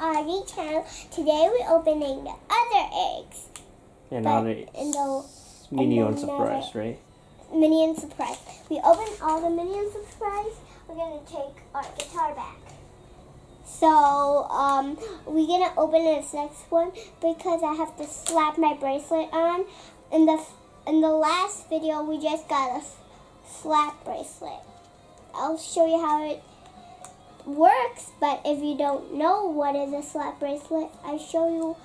Audrey channel. Today we're opening the other eggs. And Minion surprise, right? Minion surprise. We open all the Minion surprise. We're gonna take our guitar back. So we're gonna open this next one because I have to slap my bracelet on. In the last video, we just got a slap bracelet. I'll show you how it works, but if you don't know what is a slap bracelet, I show you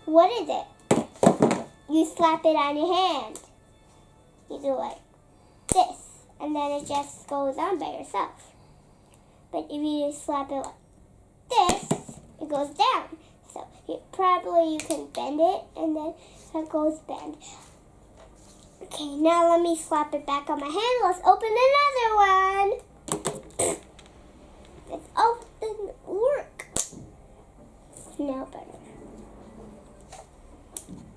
what is it. You slap it on your hand. You do like this, and then it just goes on by yourself. But if you slap it like this, it goes down. So probably you can bend it, and then it goes bend. Okay, now let me slap it back on my hand. Let's open another one. Let's open work. Now better.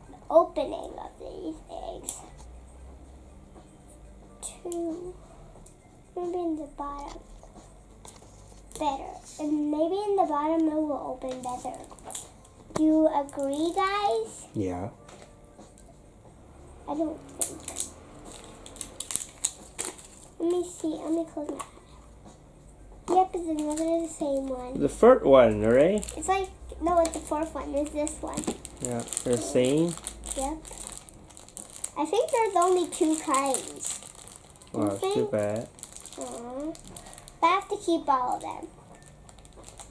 The opening of these eggs. Two. Maybe in the bottom. Better. And maybe in the bottom it will open better. Do you agree, guys? Yeah. I don't think. Let me see. Let me close my eyes. Yep, it's another the same one. The third one, right? It's like, no, it's the fourth one. It's this one. Yeah, they're the same. Yep. I think there's only two kinds. Wow, it's too bad. But I have to keep all of them.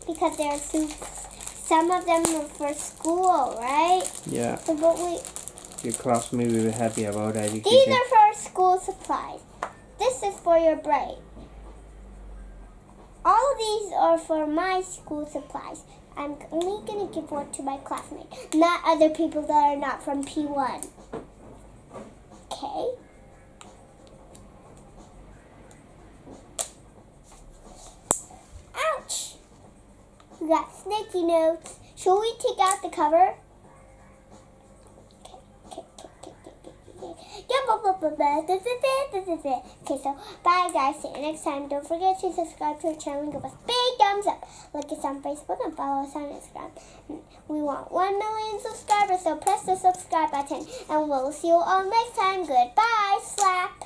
Because there's some of them are for school, right? Yeah. So, but Your classmate will be happy about that. These are for school supplies. This is for your brain. All of these are for my school supplies. I'm only going to give one to my classmates, not other people that are not from P1. Okay? Ouch! We got sticky notes. Shall we take out the cover? Okay, so bye guys. See you next time. Don't forget to subscribe to our channel and give us big thumbs up. Like us on Facebook and follow us on Instagram. We want 1 million subscribers, so press the subscribe button. And we'll see you all next time. Goodbye. Slap.